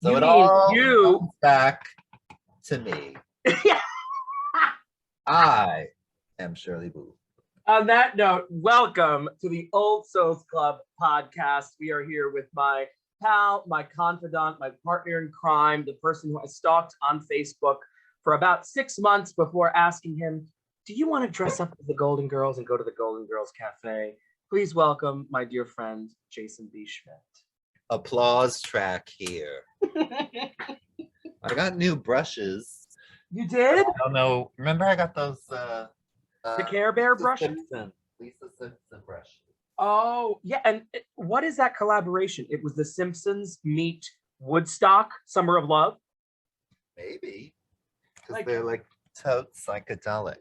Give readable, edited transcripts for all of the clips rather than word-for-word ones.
So You it mean all you? comes back to me. I am Shirley Booth. On that note, welcome to the Old Souls Club podcast. We are here with my pal, my confidant, my partner in crime, the person who I stalked on Facebook for about 6 months before asking him, do you want to dress up as the Golden Girls and go to the Golden Girls Cafe? Please welcome my dear friend, Jason B. Schmidt. Applause track here. I got new brushes. You did? I don't know. Remember I got those The Care Bear brushes? Lisa Simpson brushes. Oh, yeah. And what is that collaboration? It was The Simpsons meet Woodstock, Summer of Love? Maybe. Because they're like totes psychedelic.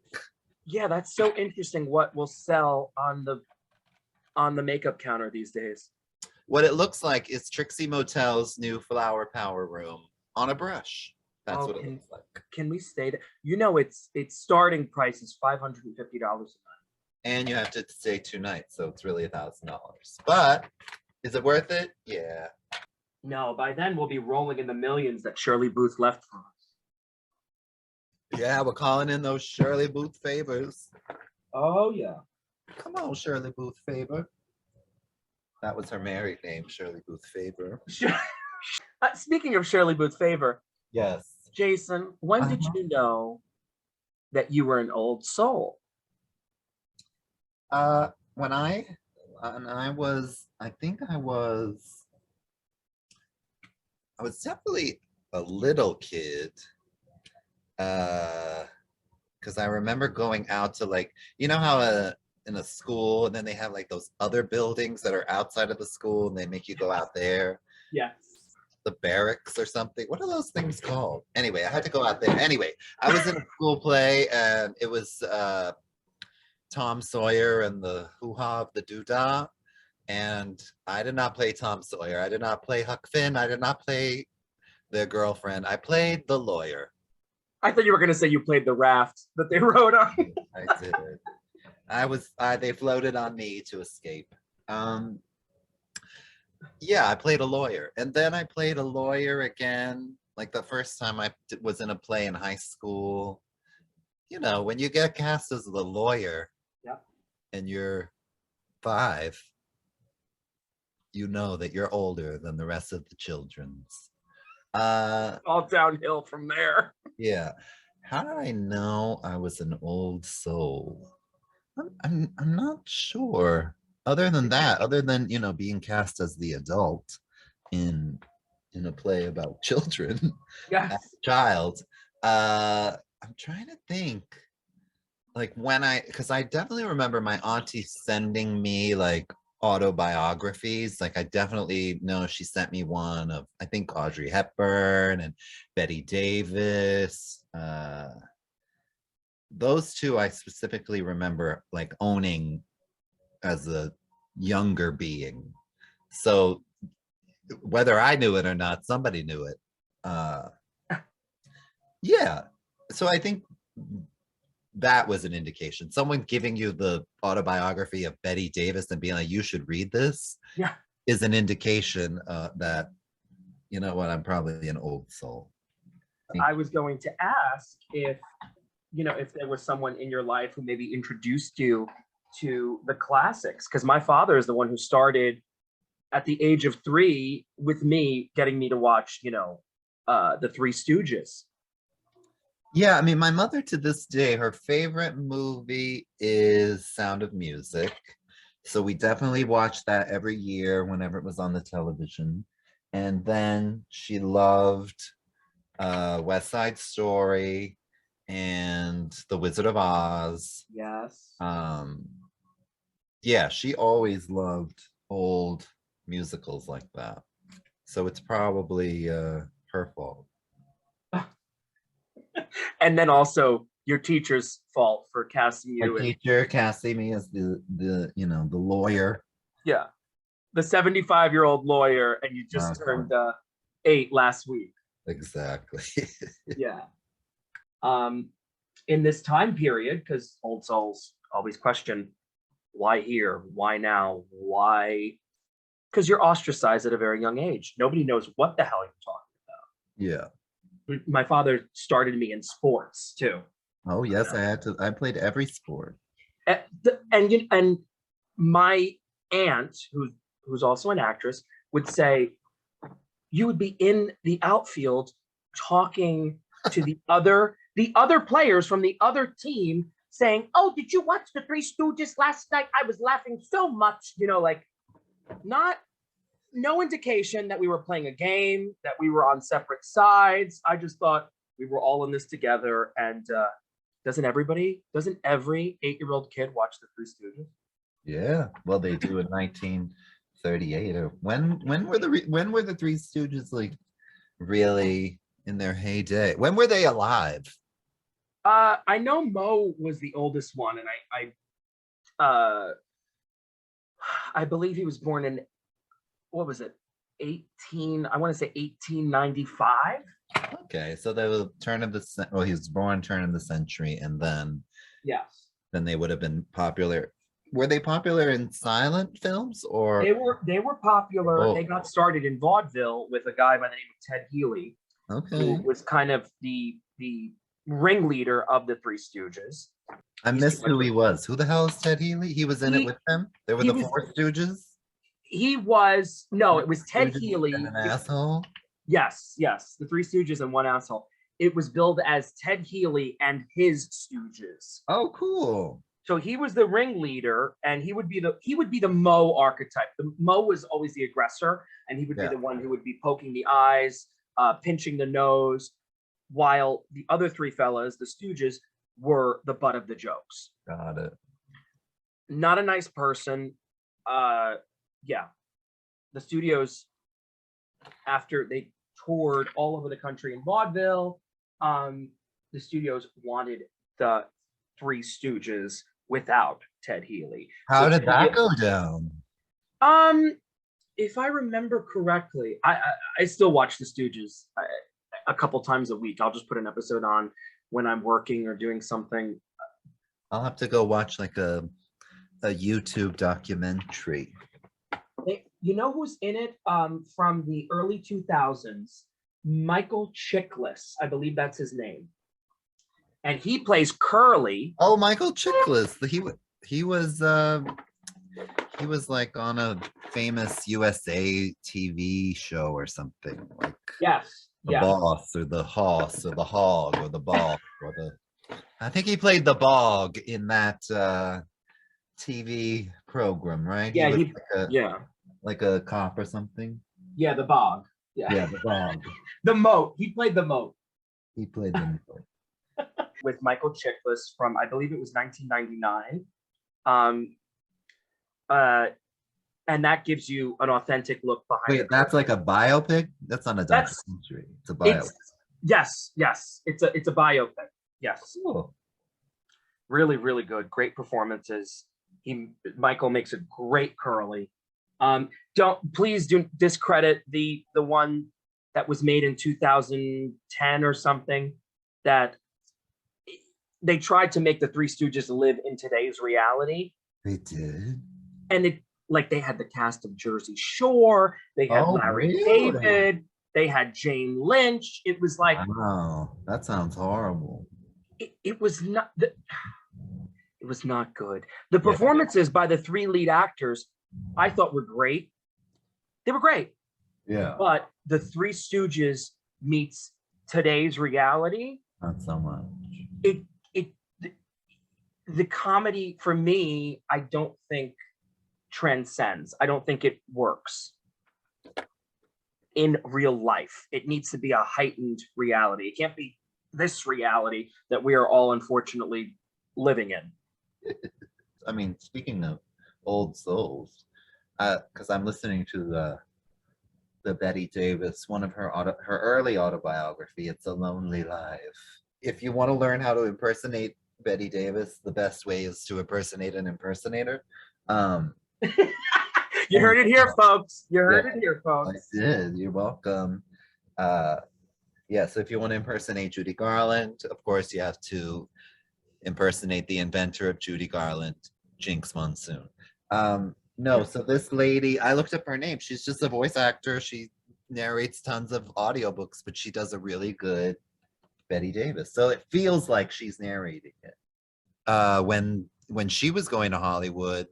Yeah, that's so interesting what will sell on the makeup counter these days. What it looks like is Trixie Motel's new Flower Power Room on a brush. That's what it looks like. Can we stay there? You know, its starting price is $550 a night. And you have to stay 2 nights, so it's really $1,000. But is it worth it? Yeah. No, by then we'll be rolling in the millions that Shirley Booth left for us. Yeah, we're calling in those Shirley Booth favors. Oh, yeah. Come on, Shirley Booth Faber. That was her married name, Shirley Booth Faber. Speaking of Shirley Booth Favor, Yes. Jason, when did you know that you were an old soul? When I was definitely a little kid. Because I remember going out to, like, you know how in a school and then they have like those other buildings that are outside of the school and they make you go out there. Yes. The barracks or something. What are those things called? Anyway, I had to go out there. Anyway, I was in a school play and it was Tom Sawyer and the hoo-ha of the doodah. And I did not play Tom Sawyer. I did not play Huck Finn. I did not play their girlfriend. I played the lawyer. I thought you were going to say you played the raft that they rode on. I did. They floated on me to escape. Yeah, I played a lawyer. And then I played a lawyer again. Like the first time I was in a play in high school. You know, when you get cast as the lawyer, yep, and you're 5, you know that you're older than the rest of the children's. All downhill from there. Yeah. How did I know I was an old soul? I'm not sure. Other than that, other than, you know, being cast as the adult in a play about children, yes, as a child, I'm trying to think. Like because I definitely remember my auntie sending me like autobiographies. Like I definitely know she sent me one of, I think, Audrey Hepburn and Betty Davis. Those two I specifically remember like owning as a younger being. So whether I knew it or not, somebody knew it. Yeah. So I think that was an indication. Someone giving you the autobiography of Betty Davis and being like, you should read this, yeah, is an indication that, you know what, I'm probably an old soul. I was going to ask if there was someone in your life who maybe introduced you to the classics, because my father is the one who started at the age of 3 with me, getting me to watch, the Three Stooges. Yeah, I mean, my mother to this day, her favorite movie is Sound of Music. So we definitely watched that every year whenever it was on the television. And then she loved West Side Story and The Wizard of Oz. Yes. Yeah, she always loved old musicals like that. So it's probably her fault. And then also your teacher's fault for casting you. My teacher casting me as the lawyer. Yeah, the 75-year-old lawyer, and you just turned 8 last week. Exactly. Yeah. In this time period, because old souls always question, why here? Why now? Why? Because you're ostracized at a very young age. Nobody knows what the hell you're talking about. Yeah. My father started me in sports too. Oh yes, I played every sport. And my aunt, who's also an actress, would say you would be in the outfield talking to the other players from the other team, saying, "Oh, did you watch the Three Stooges last night? I was laughing so much." Like no indication that we were playing a game, that we were on separate sides. I just thought we were all in this together. And doesn't every 8-year-old kid watch the Three Stooges? Yeah, well, they do in 1938. Or when were the Three Stooges like really in their heyday? When were they alive? I know Mo was the oldest one, and I believe he was born in, what was it, 18? I want to say 1895. Okay, so they were well, he was born turn of the century, and then Yes, they would have been popular. Were they popular in silent films or? they were popular. Oh, They got started in vaudeville with a guy by the name of Ted Healy, who okay. was kind of the ringleader of the Three Stooges. I missed who he was. Who the hell is Ted Healy? He was in it with them. They were the Four Stooges. It was Ted Healy. And an asshole. Yes, the Three Stooges and one asshole. It was billed as Ted Healy and his Stooges. Oh, cool. So he was the ringleader, and he would be the Mo archetype. The Mo was always the aggressor, and he would be the one who would be poking the eyes, pinching the nose, while the other three fellas, the Stooges, were the butt of the jokes. Got it. Not a nice person. Yeah. The studios, after they toured all over the country in vaudeville, the studios wanted the Three Stooges without Ted Healy. How did that go down? If I remember correctly, I still watch the Stooges a couple times a week. I'll just put an episode on when I'm working or doing something. I'll have to go watch like a YouTube documentary. You know who's in it from the early 2000s? Michael Chiklis, I believe that's his name. And he plays Curly. Oh, Michael Chiklis. He was like on a famous USA TV show or something. Like the Boss or the Hoss or the Hog or the Bog or I think he played the Bog in that TV program, right? Yeah, like a cop or something. Yeah, the Bog. Yeah, the Bog. The Moat. He played the Moat. He played the Moat. With Michael Chiklis from, I believe it was 1999. And that gives you an authentic look behind it. Wait, that's like a biopic? That's not a documentary. It's a biopic. Yes. It's a biopic. Yes. Cool. Really, really good. Great performances. Michael makes a great Curly. Please don't discredit the one that was made in 2010 or something, that they tried to make the Three Stooges live in today's reality. They did. And they had the cast of Jersey Shore, they had Larry David, they had Jane Lynch. It was like, wow, that sounds horrible. It was not good. The performances by the three lead actors I thought were great. They were great. Yeah. But the Three Stooges meets today's reality. Not so much. The comedy for me, I don't think transcends. I don't think it works in real life. It needs to be a heightened reality. It can't be this reality that we are all unfortunately living in. I mean, speaking of old souls, because I'm listening to the Betty Davis, one of her early autobiography, It's a Lonely Life. If you want to learn how to impersonate Betty Davis, the best way is to impersonate an impersonator. You heard it here, folks. You heard it here, folks. I did. You're welcome. So if you want to impersonate Judy Garland, of course you have to impersonate the inventor of Judy Garland, Jinx Monsoon. So this lady, I looked up her name. She's just a voice actor. She narrates tons of audiobooks, but she does a really good Betty Davis. So it feels like she's narrating it. When she was going to Hollywood,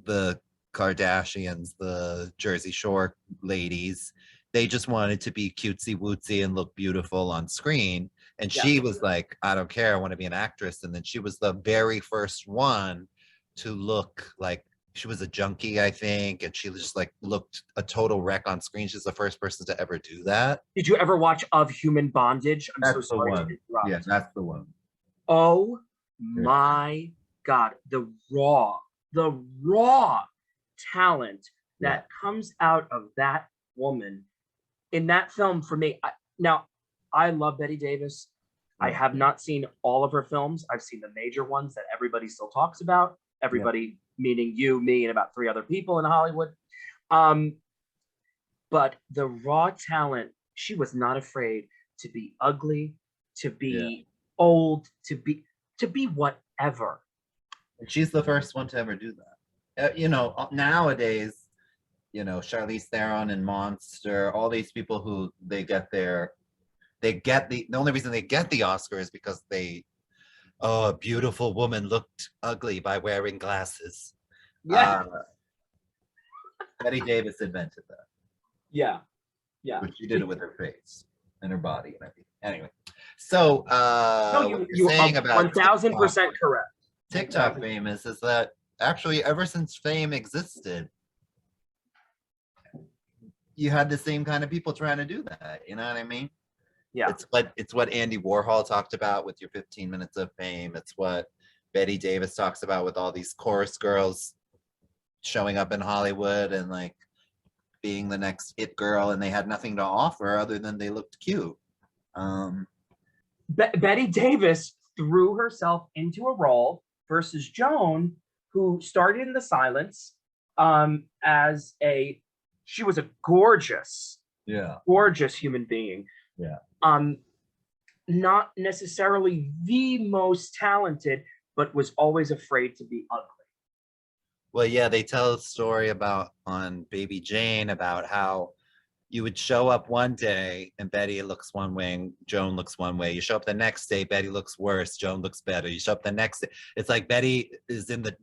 the Kardashians, the Jersey Shore ladies, they just wanted to be cutesy wootsy and look beautiful on screen. And Yeah. she was like, I don't care, I want to be an actress. And then she was the very first one to look like she was a junkie, I think, and she just like looked a total wreck on screen. She's the first person to ever do that. Did you ever watch Of Human Bondage? I'm That's so the sorry to one. interrupt. Yeah, that's the one. Oh my God. The raw talent that comes out of that woman in that film for me. Now, I love Betty Davis. I have not seen all of her films. I've seen the major ones that everybody still talks about. Everybody, meaning you, me, and about 3 other people in Hollywood. But the raw talent, she was not afraid to be ugly, to be old, to be whatever. And she's the first one to ever do that. You know, nowadays, you know, Charlize Theron and Monster, all these people who the only reason they get the Oscar is because a beautiful woman looked ugly by wearing glasses. Yeah. Betty Davis invented that. Yeah. But she did it with her face and her body and everything. Anyway, so No, you're saying about 1000% correct. TikTok famous is that actually ever since fame existed, you had the same kind of people trying to do that. You know what I mean? Yeah. It's what Andy Warhol talked about with your 15 minutes of fame. It's what Betty Davis talks about with all these chorus girls showing up in Hollywood and like being the next it girl, and they had nothing to offer other than they looked cute. Betty Davis threw herself into a role versus Joan, who started in the silence she was a gorgeous human being. Not necessarily the most talented, but was always afraid to be ugly. Well, yeah, they tell a story on Baby Jane about how you would show up one day and Betty looks one way and Joan looks one way. You show up the next day, Betty looks worse, Joan looks better. You show up the next day, it's like Betty is in the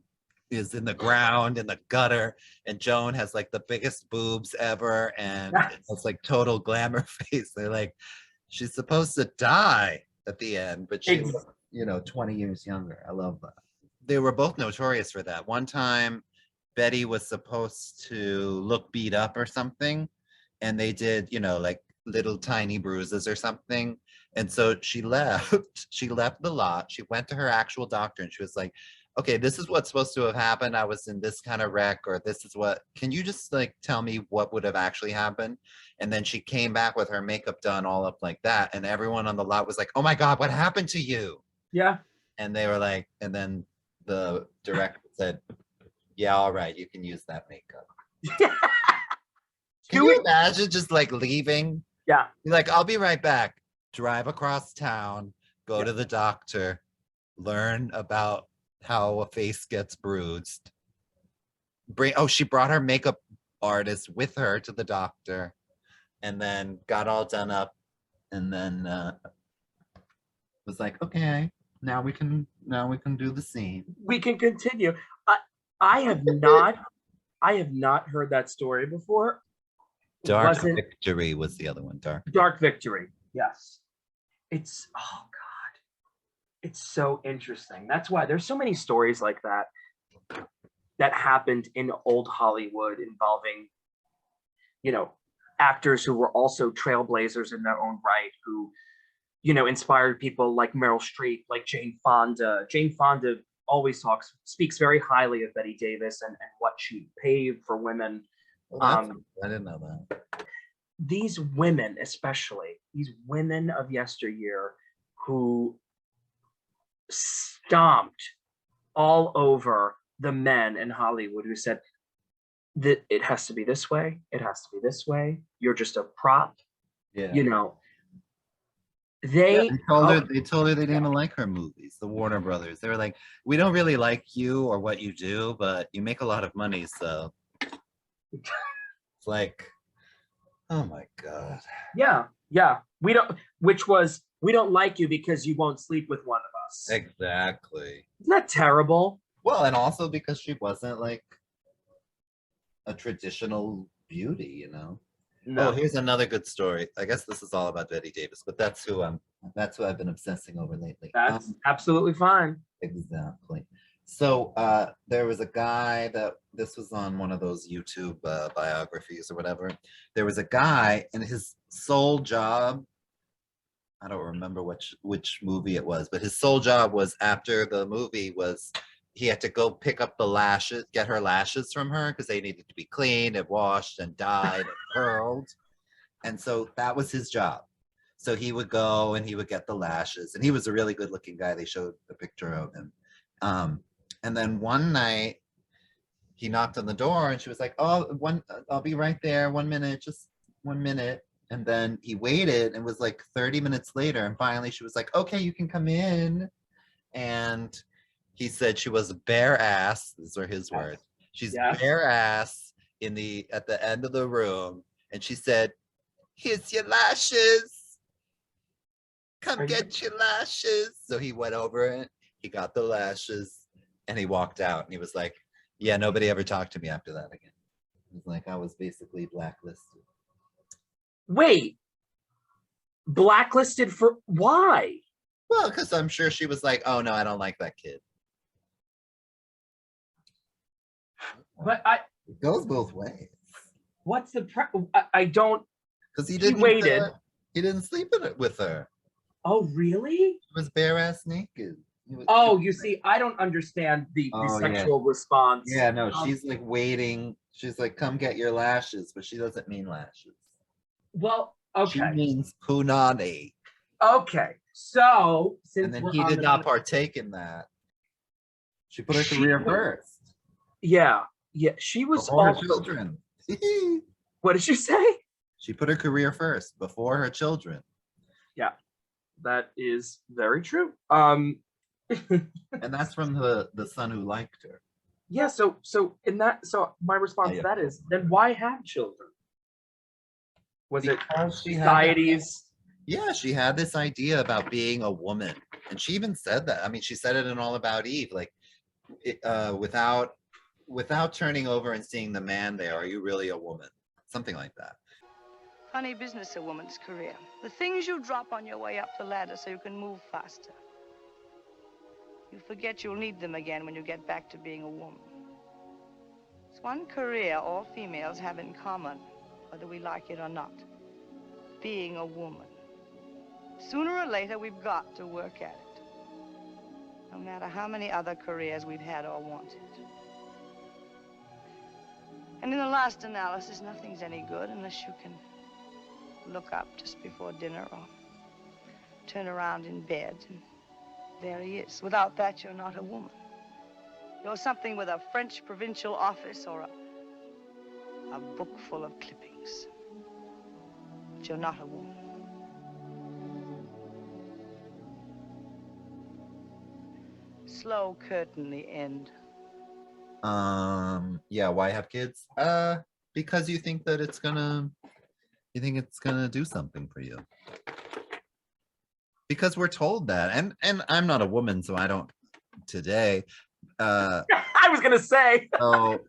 ground, in the gutter, and Joan has like the biggest boobs ever, and it's like total glamour face. They're like, she's supposed to die at the end, but she's 20 years younger. I love that. They were both notorious for that. One time, Betty was supposed to look beat up or something, and they did, like little tiny bruises or something. And so she left. She left the lot. She went to her actual doctor, and she was like, okay, this is what's supposed to have happened. I was in this kind of wreck, or this is what, can you just like tell me what would have actually happened? And then she came back with her makeup done all up like that. And everyone on the lot was like, oh my God, what happened to you? Yeah. And they were like, and then the director said, yeah, all right, you can use that makeup. Can you imagine just like leaving? Yeah. You're like, I'll be right back. Drive across town, go to the doctor, learn about how a face gets bruised. She brought her makeup artist with her to the doctor, and then got all done up, and then was like, okay, now we can do the scene. We can continue. I have not heard that story before. Dark Victory was the other one. Dark Victory. Yes. It's, oh God, it's so interesting. That's why there's so many stories like that happened in old Hollywood involving, actors who were also trailblazers in their own right, who, inspired people like Meryl Streep, like Jane Fonda. Jane Fonda always speaks very highly of Betty Davis and what she paved for women. I didn't know that. These women, especially these women of yesteryear, who stomped all over the men in Hollywood who said that it has to be this way, it has to be this way, you're just a prop. Yeah. They told her they didn't like her movies, the Warner Brothers. They were like, we don't really like you or what you do, but you make a lot of money, so it's like, Oh my God. Yeah, yeah. We don't like you because you won't sleep with one of us. Exactly. Isn't that terrible? Well, and also because she wasn't like a traditional beauty, you know. Oh, No, here's another good story. I guess this is all about Betty Davis, but that's who I've been obsessing over lately. that's absolutely fine. Exactly. So there was a guy that this was on one of those YouTube biographies or whatever. There was a guy and his sole job, I don't remember which movie it was, but his sole job was after the movie was he had to go pick up the lashes, get her lashes from her because they needed to be cleaned and washed and dyed and curled. And so that was his job. So he would go and he would get the lashes, and he was a really good looking guy. They showed a picture of him. Um, and then one night he knocked on the door and she was like, "Oh, I'll be right there. 1 minute, just 1 minute." And then he waited and was like 30 minutes later. And finally she was like, "Okay, you can come in." And he said she was bare ass. These are his words. She's Yes. bare ass at the end of the room. And she said, "Here's your lashes. Come get your lashes." So he went over it. He got the lashes and he walked out. And he was like, "Yeah, nobody ever talked to me after that again." It was like I was basically blacklisted. Wait, blacklisted for why? Well, because I'm sure she was like, "Oh no, I don't like that kid." But It goes both ways. what's the I don't. Because He waited. He didn't sleep with her. Oh, really? He was bare ass naked. Oh, you see, I don't understand the Oh, yeah. sexual response. Yeah, no, she's like waiting. She's like, "Come get your lashes," but she doesn't mean lashes. Well, She okay. means punani. Okay. So since And then we're he on did the not partake in that. She put her career first. Yeah. Yeah. She was Before her also children. what did you say? She put her career first before her children. Yeah, that is very true. And that's from the son who liked her. Yeah, so my response to that is then why have children? Was it Because she had society's Yeah, she had this idea about being a woman. And she even said that. I mean, she said it in All About Eve, like without turning over and seeing the man there, are you really a woman? Something like that. Funny business, a woman's career. The things you drop on your way up the ladder so you can move faster. You forget you'll need them again when you get back to being a woman. It's one career all females have in common, whether we like it or not. Being a woman. Sooner or later, we've got to work at it. No matter how many other careers we've had or wanted. And in the last analysis, nothing's any good unless you can look up just before dinner or turn around in bed and there he is. Without that, you're not a woman. You're something with a French provincial office or a book full of clippings. But you're not a woman. Slow curtain, the end. Yeah, why have kids? Because you think it's gonna do something for you. Because we're told that. And I'm not a woman, so I don't today. I was gonna say So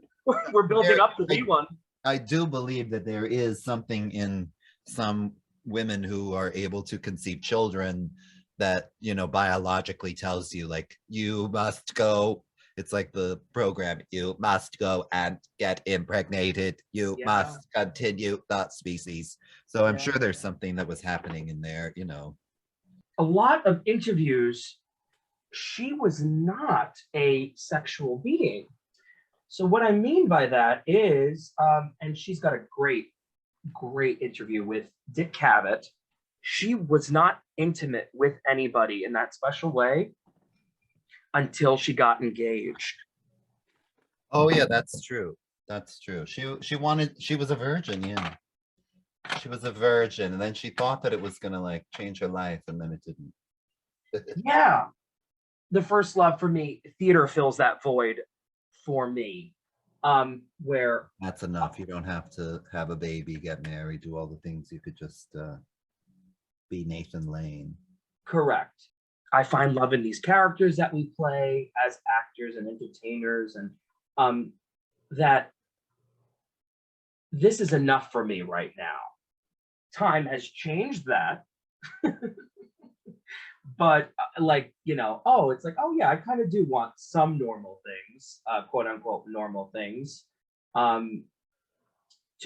we're building up to be one. I do believe that there is something in some women who are able to conceive children that, biologically tells you, like, you must go. It's like the program, you must go and get impregnated. You must continue the species. So I'm sure there's something that was happening in there, A lot of interviews, she was not a sexual being. So what I mean by that is, and she's got a great interview with Dick Cavett. She was not intimate with anybody in that special way until she got engaged. Oh yeah, that's true. That's true. She was a virgin, yeah. She was a virgin, and then she thought that it was gonna like change her life, and then it didn't. Yeah. The first love for me, theater fills that void for me. where That's enough. You don't have to have a baby, get married, do all the things. You could just be Nathan Lane. correct. I find love in these characters that we play as actors and entertainers, and that this is enough for me right now. Time has changed that. But like, you know, oh, it's like, oh yeah, I kind of do want some normal things, quote unquote normal things, to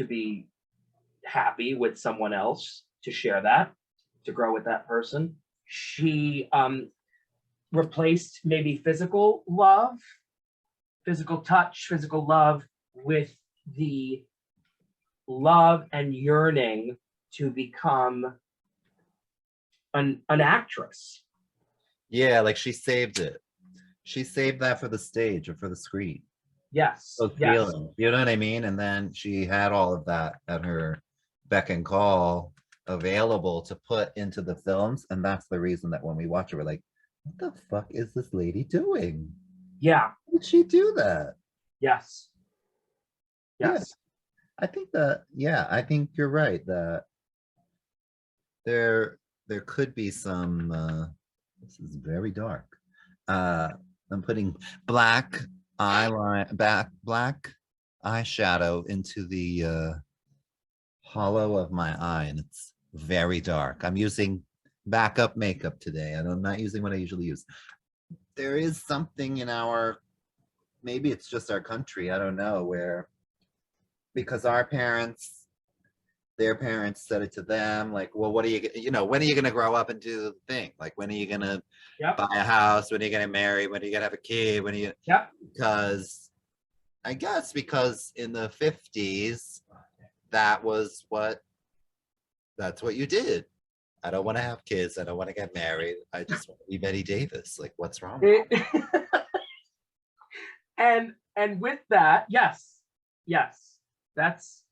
be happy with someone else, to share that, to grow with that person. She replaced maybe physical love, physical touch, physical love with the love and yearning to become an actress. Yeah, like she saved it. She saved that for the stage or for the screen. Yes. Those Yes. feelings, you know what I mean? And then she had all of that at her beck and call available to put into the films. And that's the reason that when we watch it, we're like, what the fuck is this lady doing? Yeah. How did she do that? Yes. Yeah. Yes. I think that, yeah, I think you're right that there could be some this is very dark. I'm putting black black eyeshadow into the hollow of my eye, and it's very dark. I'm using backup makeup today, and I'm not using what I usually use. There is something in our, maybe it's just our country, I don't know, where because our parents, their parents said it to them, like, well, what are you know, when are you going to grow up and do the thing? Like, when are you going to Yep. buy a house? When are you going to marry? When are you going to have a kid? When are you? Yep. Because I guess because in the 50s, that's what you did. I don't want to have kids. I don't want to get married. I just want to be Betty Davis. Like, what's wrong with that? and with that, yes, that's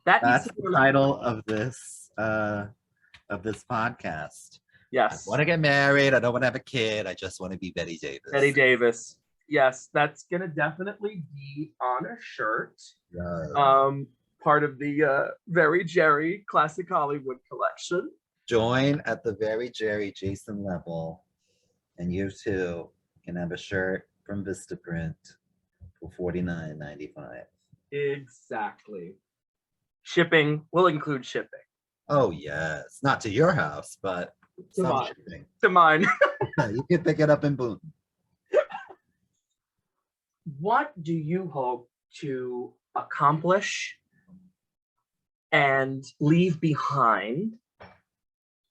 That's the title of this podcast. I Yes. want to get married. I don't want to have a kid. I just want to be Betty Davis. Betty Davis. Yes, that's gonna definitely be on a shirt. Yeah. Part of the Very Gerry Classic Hollywood collection. Join at the Very Gerry Jason level, and you too can have a shirt from Vistaprint for $49.95. Exactly. Shipping will include shipping. Oh yes, not to your house, but some shipping. To mine. You can pick it up in Boone. What do you hope to accomplish and leave behind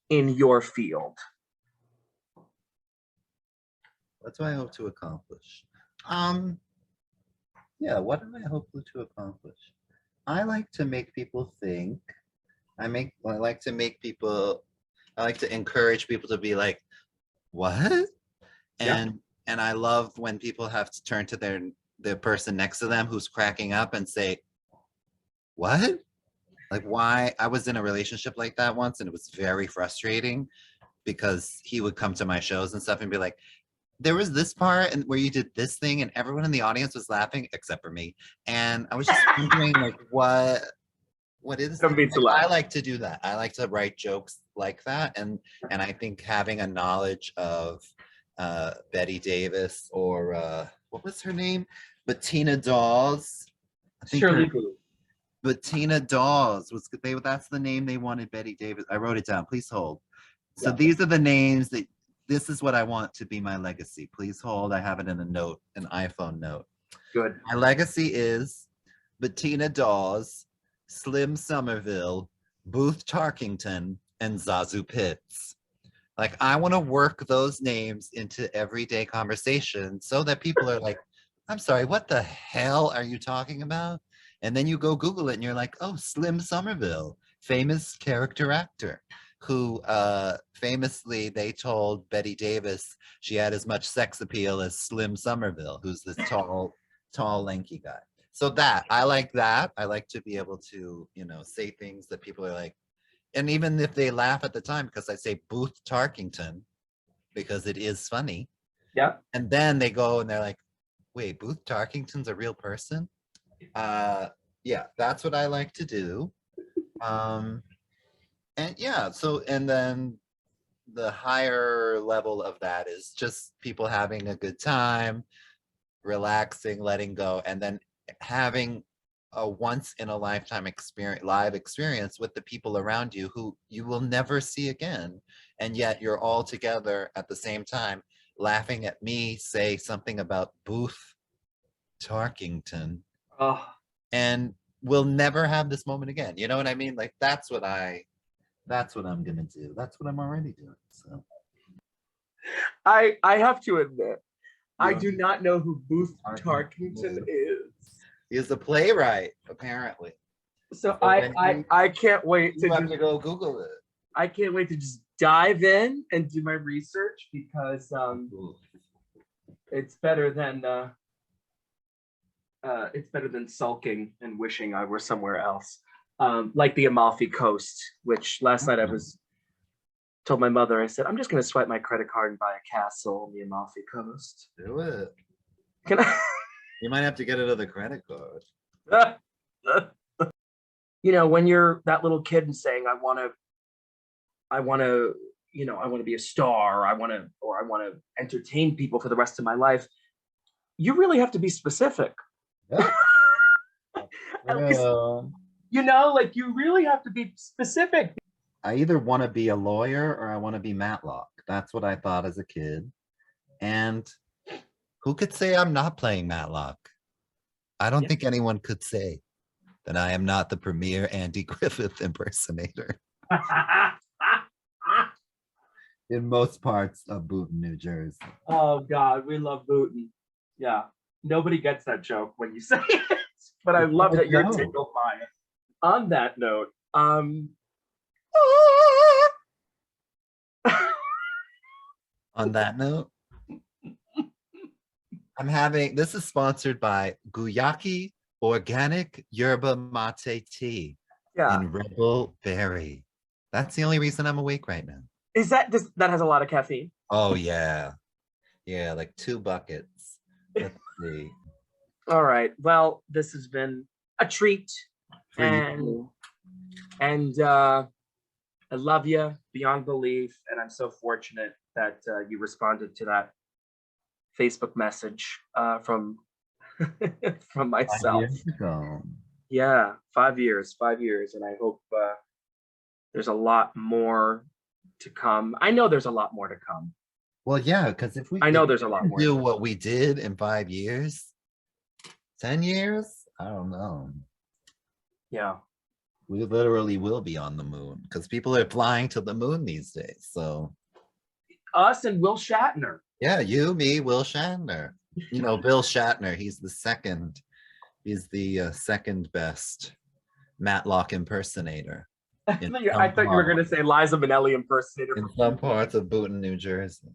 in your field? What do I hope to accomplish? Yeah, what do I hope to accomplish? I like to make people think. I like to encourage people to be like, what? And I love when people have to turn to their person next to them who's cracking up and say, what? Like, why? I was in a relationship like that once, and it was very frustrating because he would come to my shows and stuff and be like, there was this part and where you did this thing and everyone in the audience was laughing except for me. And I was just wondering, like, what is it? I like to do that. I like to write jokes like that. And I think having a knowledge of Betty Davis or what was her name? Bettina Dawes. I think Shirley Bettina Dawes was that's the name they wanted Betty Davis. I wrote it down. Please hold. So these are the names that this is what I want to be my legacy. Please hold. I have it in a note, an iPhone note. Good. My legacy is Bettina Dawes, Slim Somerville, Booth Tarkington, and Zazu Pitts. Like, I want to work those names into everyday conversation so that people are like, I'm sorry, what the hell are you talking about? And then you go Google it and you're like, oh, Slim Somerville, famous character actor who famously they told Betty Davis she had as much sex appeal as Slim Somerville, who's this tall, lanky guy. So that, I like that. I like to be able to, you know, say things that people are like, and even if they laugh at the time, because I say Booth Tarkington, because it is funny. Yeah. And then they go and they're like, wait, Booth Tarkington's a real person? Yeah, that's what I like to do. And yeah, so and then the higher level of that is just people having a good time, relaxing, letting go, and then having a once in a lifetime experience, live experience with the people around you who you will never see again. And yet you're all together at the same time, laughing at me say something about Booth Tarkington, Oh, and we'll never have this moment again. You know what I mean? Like that's what I'm gonna do. That's what I'm already doing. So I have to admit, I Yeah. do not know who Booth Tarkington Tarkington is. is. he's a playwright, apparently. So So then I can't wait you to have just to go Google it. I can't wait to just dive in and do my research because it's better than sulking and wishing I were somewhere else. Like the Amalfi Coast, which last night I was told my mother, I said, I'm just gonna swipe my credit card and buy a castle on the Amalfi Coast. Do it. Can I You might have to get another credit card. you know, when you're that little kid and saying, I wanna, you know, I wanna be a star, or I wanna entertain people for the rest of my life, you really have to be specific. Yeah. At least, Yeah. you know, like you really have to be specific. I either want to be a lawyer or I want to be Matlock. That's what I thought as a kid. And who could say I'm not playing Matlock? I don't Yeah. think anyone could say that I am not the premier Andy Griffith impersonator in most parts of Boonton, New Jersey. Oh God, we love Booten. Yeah, nobody gets that joke when you say it, but I love that you're tickled by it. On that note, On that note, this is sponsored by Guyaki Organic Yerba Mate Tea yeah, in Rebel Berry. That's the only reason I'm awake right now. is that that has a lot of caffeine? Oh yeah. Yeah, like 2 buckets. Let's see. All right. Well, this has been a treat, For you. and I love you beyond belief, and I'm so fortunate that you responded to that Facebook message from from 5 myself. years ago. Yeah, 5 years, and I hope there's a lot more to come. I know there's a lot more to come. Well, yeah, because if we I know if there's a we lot can more. do what we did in 5 years, 10 years, I don't know. Yeah. We literally will be on the moon because people are flying to the moon these days. So Us and Will Shatner. yeah, you, me, Will Shatner. You know, Bill Shatner, he's the second best Matlock impersonator. I thought you were going to say Liza Minnelli impersonator. In some parts of Boonton, New Jersey.